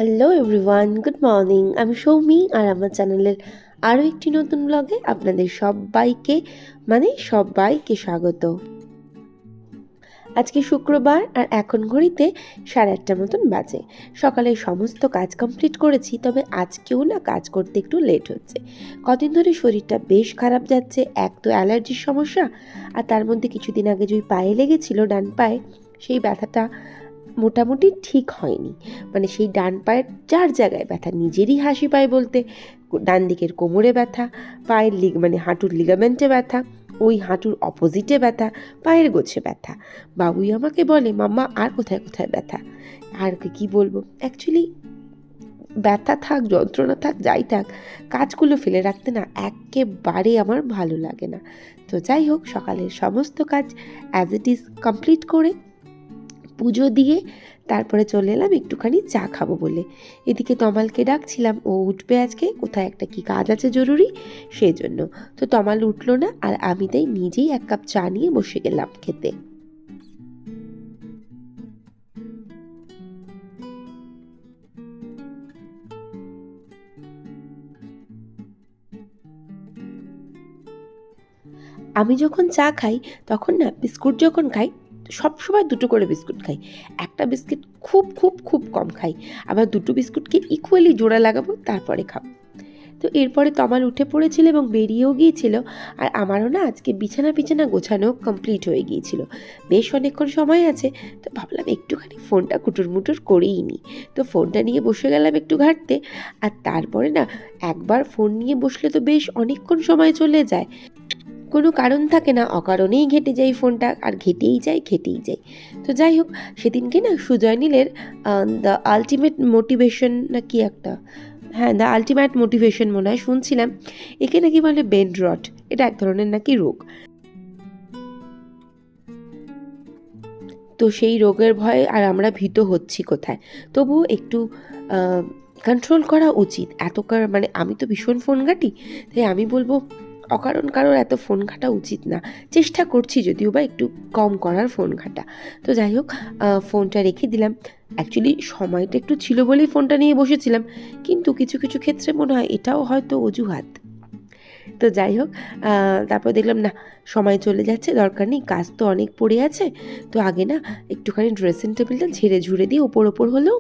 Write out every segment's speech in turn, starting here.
Hello everyone, good morning. আমি সৌমি আর আমার চ্যানেলের আরও একটি নতুন ব্লগে আপনাদের সবাইকে স্বাগত। আজকে শুক্রবার আর এখন ঘড়িতে 8:30 মতন বাজে। সকালে সমস্ত কাজ কমপ্লিট করেছি, তবে আজকেও না কাজ করতে একটু লেট হচ্ছে। কদিন ধরে শরীরটা বেশ খারাপ যাচ্ছে। এক তো অ্যালার্জির সমস্যা, আর তার মধ্যে কিছুদিন আগে যে পায়ে লেগেছিল, ডান পায়ে, সেই ব্যথাটা মোটামুটি ঠিক হয়নি। মানে সেই ডান পায়ের 4 জায়গায় ব্যথা, নিজেরই হাসি পায় বলতে। ডান দিকের কোমরে ব্যথা, পায়ের হাঁটুর লিগামেন্টে ব্যথা, ওই হাঁটুর অপোজিটে ব্যথা, পায়ের গোছে ব্যথা। বাবুই আমাকে বলে, মাম্মা আর কোথায় কোথায় ব্যথা। আর কি বলবো, অ্যাকচুয়ালি ব্যথা থাক, যন্ত্রণা থাক, যাই থাক, কাজগুলো ফেলে রাখতে না একেবারে আমার ভালো লাগে না। তো যাই হোক, সকালের সমস্ত কাজ অ্যাজ ইট ইজ কমপ্লিট করে পুজো দিয়ে তারপরে চলে এলাম একটুখানি চা খাবো বলে। এদিকে তমালকে ডাকছিলাম, ও উঠবে আজকে, কোথায় একটা কি কাজ আছে জরুরি, সেই জন্য। তো তমাল উঠলো না, আর আমি তাই নিজেই 1 কাপ চা নিয়ে বসে গেলাম খেতে। আমি যখন চা খাই তখন না, বিস্কুট যখন খাই সবসময় 2টো করে বিস্কুট খাই। একটা বিস্কুট খুব খুব খুব কম খাই, আবার 2টো বিস্কুটকে ইকুয়ালি জোড়া লাগাবো, তারপরে খাবো। তো এরপরে তমাল উঠে পড়েছিল এবং বেরিয়েও গিয়েছিল। আর আমারও না আজকে বিছানা গোছানো কমপ্লিট হয়ে গিয়েছিল। বেশ অনেকক্ষণ সময় আছে, তো ভাবলাম একটুখানি ফোনটা কুটুর করেই নিই। তো ফোনটা নিয়ে বসে গেলাম একটু ঘাঁটতে। আর তারপরে না, একবার ফোন নিয়ে বসলে তো বেশ অনেকক্ষণ সময় চলে যায়। কোনো কারণ থাকে না, অকারণেই ঘেঁটে যাই ফোনটা, আর ঘেঁটেই যাই। তো যাই হোক, সেদিনকে না সুজয় নীলের দ্য আলটিমেট মোটিভেশন না কি একটা, হ্যাঁ, দ্য আলটিমেট মোটিভেশন মনে হয় শুনছিলাম। একে নাকি বলে বেন্ড রট, এটা এক ধরনের নাকি রোগ। তো সেই রোগের ভয়ে আর আমরা ভীত হচ্ছি কোথায়, তবুও একটু কন্ট্রোল করা উচিত। আমি তো ভীষণ ফোন ঘাঁটি, তাই আমি বলবো অকারণ কারোর এত ফোন ঘাঁটা উচিত না। চেষ্টা করছি যদিও বা একটু কম করার ফোন ঘাঁটা। তো যাই হোক, ফোনটা রেখে দিলাম। অ্যাকচুয়ালি সময়টা একটু ছিল বলেই ফোনটা নিয়ে বসেছিলাম, কিন্তু কিছু কিছু ক্ষেত্রে মনে হয় এটাও হয়তো অজুহাত। তো যাই হোক, তারপর দেখলাম না, সময় চলে যাচ্ছে, দরকার নেই, কাজ তো অনেক পড়ে আছে। তো আগে না একটুখানি ড্রেসিং টেবিলটা ঝেড়ে দিই, ওপর হলেও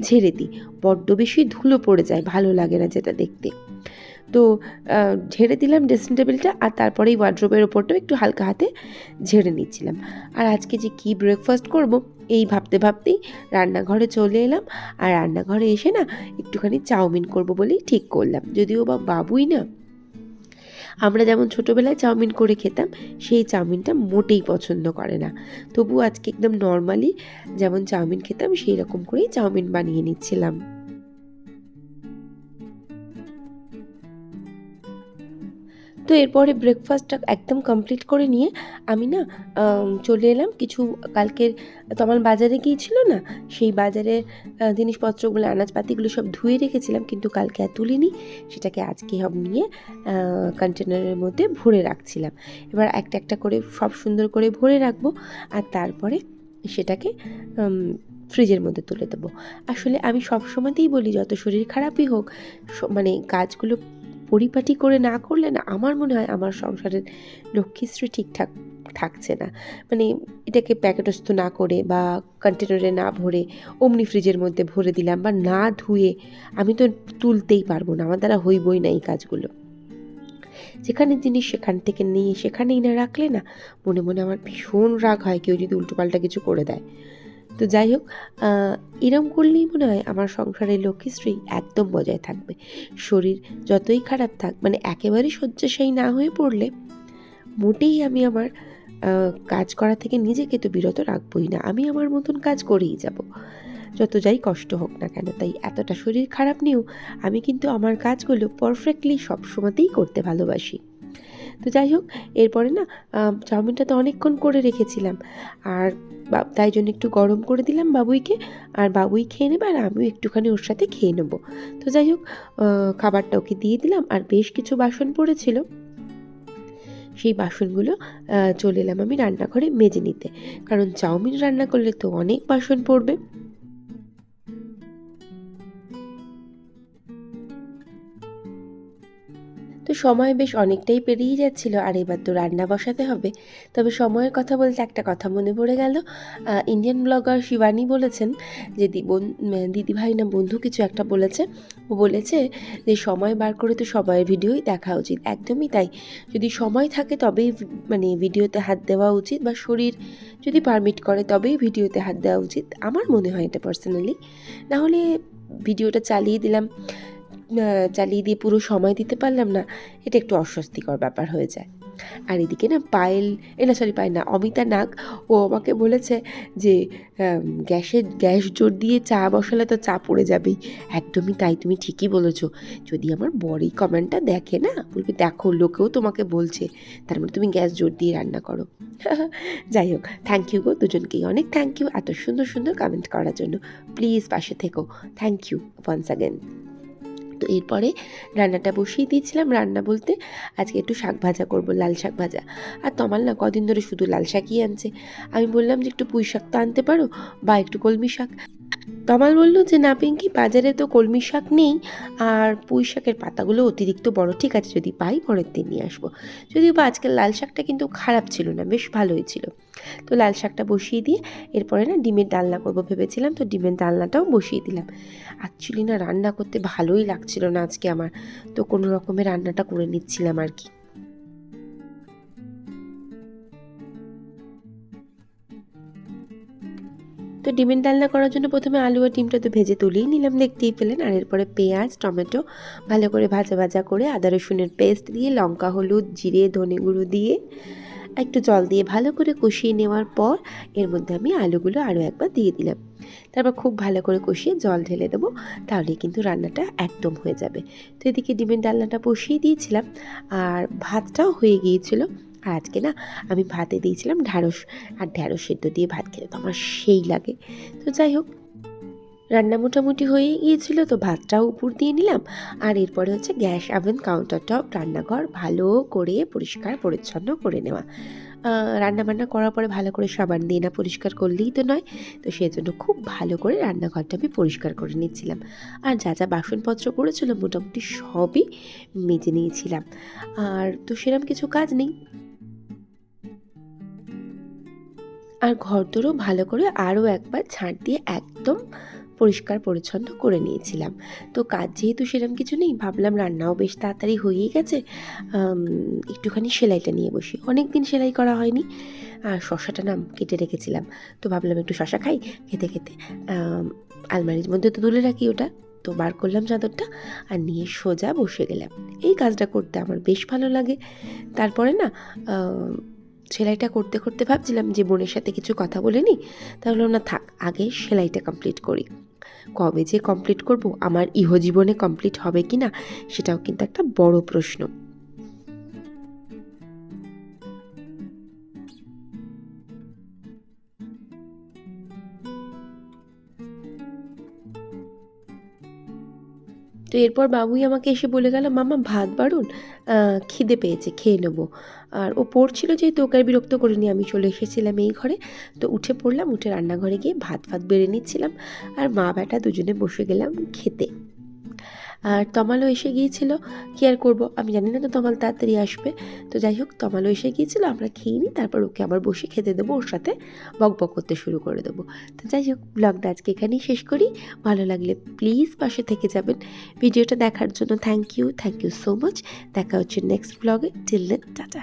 ঝেড়ে দিই। বড্ড বেশি ধুলো পড়ে যায়, ভালো লাগে না যেটা দেখতে। তো ঝেড়ে দিলাম ড্রেসিং টেবিলটা, আর তারপরেই ওয়ার্ড্রোবের ওপরটাও একটু হালকা হাতে ঝেড়ে নিচ্ছিলাম। আর আজকে যে কী ব্রেকফাস্ট করব, এই ভাবতেই রান্নাঘরে চলে এলাম। আর রান্নাঘরে এসে না একটুখানি চাউমিন করব বলেই ঠিক করলাম। যদিও বা বাবুই না, আমরা যেমন ছোটোবেলায় চাউমিন করে খেতাম, সেই চাউমিনটা মোটেই পছন্দ করে না। তবু আজকে একদম নর্মালি যেমন চাউমিন খেতাম, সেই রকম করেই চাউমিন বানিয়ে নিচ্ছিলাম। তো এরপরে ব্রেকফাস্টটা একদম কমপ্লিট করে নিয়ে আমি না চলে এলাম কিছু, কালকের তমাল বাজারে গিয়েছিল না, সেই বাজারের জিনিসপত্রগুলো, আনাজপাতিগুলো সব ধুয়ে রেখেছিলাম, কিন্তু কালকে আর তুলিনি। সেটাকে আজকে সব নিয়ে কন্টেনারের মধ্যে ভরে রাখছিলাম। এবার একটা একটা করে সব সুন্দর করে ভরে রাখবো, আর তারপরে সেটাকে ফ্রিজের মধ্যে তুলে দেবো। আসলে আমি সব সময়তেই বলি, যত শরীর খারাপই হোক, কাজগুলো পরিপাটি করে না করলে না, আমার মনে হয় আমার সংসারের লক্ষ্মীশ্রী ঠিকঠাক থাকছে না। এটাকে প্যাকেটস্থ না করে বা কন্টেনারে না ভরে অমনি ফ্রিজের মধ্যে ভরে দিলাম, বা না ধুয়ে আমি তো তুলতেই পারবো না, আমার দ্বারা হইবই না এই কাজগুলো। যেখানে জিনিস সেখান থেকে নিয়ে সেখানেই না রাখলে না, মনে মনে আমার ভীষণ রাগ হয় কেউ যদি উল্টোপাল্টা কিছু করে দেয়। তো যাই হোক, এরম করলেই মনে হয় আমার সংসারের লক্ষ্মীশ্রী একদম বজায় থাকবে। শরীর যতই খারাপ থাক, একেবারেই শয্যাশায়ী না হয়ে পড়লে মোটেই আমি আমার কাজ করা থেকে নিজেকে তো বিরত রাখবই না। আমি আমার মতন কাজ করেই যাব, যত যাই কষ্ট হোক না কেন। তাই এতটা শরীর খারাপ নিয়েও আমি কিন্তু আমার কাজগুলো পারফেক্টলি সবসময়তেই করতে ভালোবাসি। তো যাই হোক, এরপরে না চাউমিনটা তো অনেকক্ষণ করে রেখেছিলাম, আর তাই জন্য একটু গরম করে দিলাম বাবুইকে, আর বাবুই খেয়ে নেবে, আর আমিও একটুখানি ওর সাথে খেয়ে নেবো। তো যাই হোক, খাবারটা ওকে দিয়ে দিলাম। আর বেশ কিছু বাসন পড়েছিল, সেই বাসনগুলো চলে এলাম আমি রান্নাঘরে মেজে নিতে, কারণ চাউমিন রান্না করলে তো অনেক বাসন পড়বে। তো সময় বেশ অনেকটাই পেরিয়ে যাচ্ছিল, আর এবার তো রান্না বসাতে হবে। তবে সময়ের কথা বলতে একটা কথা মনে পড়ে গেল। ইন্ডিয়ান ব্লগার শিবানী বলেছেন যে দিদিভাই না বন্ধু কিছু একটা বলেছে। ও বলেছে যে সময় বার করে তো সময়ের ভিডিওই দেখা উচিত। একদমই তাই। যদি সময় থাকে তবেই মানে ভিডিওতে হাত দেওয়া উচিত, বা শরীর যদি পারমিট করে তবেই ভিডিওতে হাত দেওয়া উচিত। আমার মনে হয় এটা পার্সোনালি। নাহলে ভিডিওটা চালিয়ে দিয়ে পুরো সময় দিতে পারলাম না, এটা একটু অস্বস্তিকর ব্যাপার হয়ে যায়। আর এদিকে না পায়েল না, অমিতা নাগ, ও আমাকে বলেছে যে গ্যাস জোর দিয়ে চা বসালে তো চা পড়ে যাবেই। একদমই তাই, তুমি ঠিকই বলেছো। যদি আমার বর এই কমেন্টটা দেখে না, বলবে দেখো লোকেও তোমাকে বলছে, তার মানে তুমি গ্যাস জোর দিয়ে রান্না করো। যাই হোক, থ্যাংক ইউ গো দুজনকেই, অনেক থ্যাংক ইউ এত সুন্দর সুন্দর কমেন্ট করার জন্য। প্লিজ পাশে থেকো। Thank you once again. তো এরপরে রান্নাটা বসিয়ে দিয়েছিলাম। রান্না বলতে আজকে একটু শাক ভাজা করবো, লাল শাক ভাজা। আর তমাল না কদিন ধরে শুধু লাল শাকই আনছে। আমি বললাম যে একটু পুঁই শাক তো আনতে পারো, বা একটু কলমি শাক। তমাল বলল যে না পিঙ্কি, বাজারে তো কলমি শাক নেই, আর পুঁই শাকের পাতাগুলো অতিরিক্ত বড়। ঠিক আছে, যদি পাই পরের দিন নিয়ে আসবো। যদিও বা আজকের লাল শাকটা কিন্তু খারাপ ছিল না, বেশ ভালোই ছিল। তো লাল শাকটা বসিয়ে দিয়ে এরপরে না ডিমের ডালনা করবো ভেবেছিলাম, তো ডিমের ডালনাটাও বসিয়ে দিলাম। অ্যাকচুয়ালি না রান্না করতে ভালোই লাগছিল না আজকে আমার, তো কোনো রকমের রান্নাটা করে নিচ্ছিলাম আর কি। তো ডিমের ডালনা করার জন্য প্রথমে আলু আর ডিমটা তো ভেজে তুলেই নিলাম, দেখতেই পেলেন। আর এরপরে পেঁয়াজ টমেটো ভালো করে ভাজা করে আদা রসুনের পেস্ট দিয়ে, লঙ্কা হলুদ জিরে ধনে গুঁড়ো দিয়ে, একটু জল দিয়ে ভালো করে কষিয়ে নেওয়ার পর এর মধ্যে আমি আলুগুলো আরও একবার দিয়ে দিলাম। তারপর খুব ভালো করে কষিয়ে জল ঢেলে দেবো, তাহলে কিন্তু রান্নাটা একদম হয়ে যাবে। তো এদিকে ডিমের ডালনাটা বসিয়ে দিয়েছিলাম, আর ভাতটাও হয়ে গিয়েছিল। আর আজকে না আমি ভাতে দিয়েছিলাম ঢ্যাঁড়স, আর ঢ্যাঁড়স সেদ্ধ দিয়ে ভাত খেতে তো আমার সেই লাগে। তো যাই হোক, রান্না মোটামুটি হয়েই গিয়েছিল, তো ভাতটাও উপর দিয়ে নিলাম। আর এরপরে হচ্ছে গ্যাস ওভেন কাউন্টার টপ রান্নাঘর ভালো করে পরিষ্কার পরিচ্ছন্ন করে নেওয়া। রান্নাবান্না করার পরে ভালো করে সাবান দিয়ে না পরিষ্কার করলেই তো নয়, তো সেই জন্য খুব ভালো করে রান্নাঘরটা আমি পরিষ্কার করে নিচ্ছিলাম। আর যা যা বাসনপত্র পড়েছিল মোটামুটি সবই মেজে নিয়েছিলাম। আর তো সেরকম কিছু কাজ নেই। আর ঘরদোরও ভালো করে আরও একবার ঝাঁট দিয়ে একদম পরিষ্কার পরিচ্ছন্ন করে নিয়েছিলাম। তো কাজ যেহেতু সেরকম কিছু নেই, ভাবলাম রান্নাও বেশ তাড়াতাড়ি হয়েই গেছে, একটুখানি সেলাইটা নিয়ে বসি। অনেক দিন সেলাই করা হয়নি। আর শশাটা না কেটে রেখেছিলাম, তো ভাবলাম একটু শশা খাই। খেতে খেতে আলমারির মধ্যে তো তুলে রাখি ওটা, তো বার করলাম চাদরটা আর নিয়ে সোজা বসে গেলাম। এই কাজটা করতে আমার বেশ ভালো লাগে। তারপরে না সেলাইটা করতে করতে ভাবছিলাম যে বোনের সাথে কিছু কথা বলে নিই, তাহলে না থাক, আগে সেলাইটা কমপ্লিট করি। কবে যে কমপ্লিট করব, আমার ইহজীবনে কমপ্লিট হবে কি না সেটাও কিন্তু একটা বড় প্রশ্ন। তো এরপর বাবুই আমাকে এসে বলে গেল, মামা ভাত বাড়ুন, খিদে পেয়েছে, খেয়ে নেবো। আর ও পড়ছিল, যেহেতু ওকে আর বিরক্ত করিনি, আমি চলে এসেছিলাম এই ঘরে। তো উঠে পড়লাম, উঠে রান্নাঘরে গিয়ে ভাত বেড়ে নিচ্ছিলাম, আর মা বেটা দুজনে বসে গেলাম খেতে। আর তমালও এসে গিয়েছিল। কী আর করবো, আমি জানি না তো তমাল তাড়াতাড়ি আসবে। তো যাই হোক, তমালও এসে গিয়েছিলো, আমরা খেয়ে নিই, তারপর ওকে আবার বসে খেতে দেবো, ওর সাথে বকবক করতে শুরু করে দেবো। তো যাই হোক, ব্লগটা আজকে এখানেই শেষ করি। ভালো লাগলে প্লিজ পাশে থেকে যাবেন। ভিডিওটা দেখার জন্য থ্যাংক ইউ সো মাচ। দেখা হচ্ছে নেক্সট ব্লগে। Till then, tata.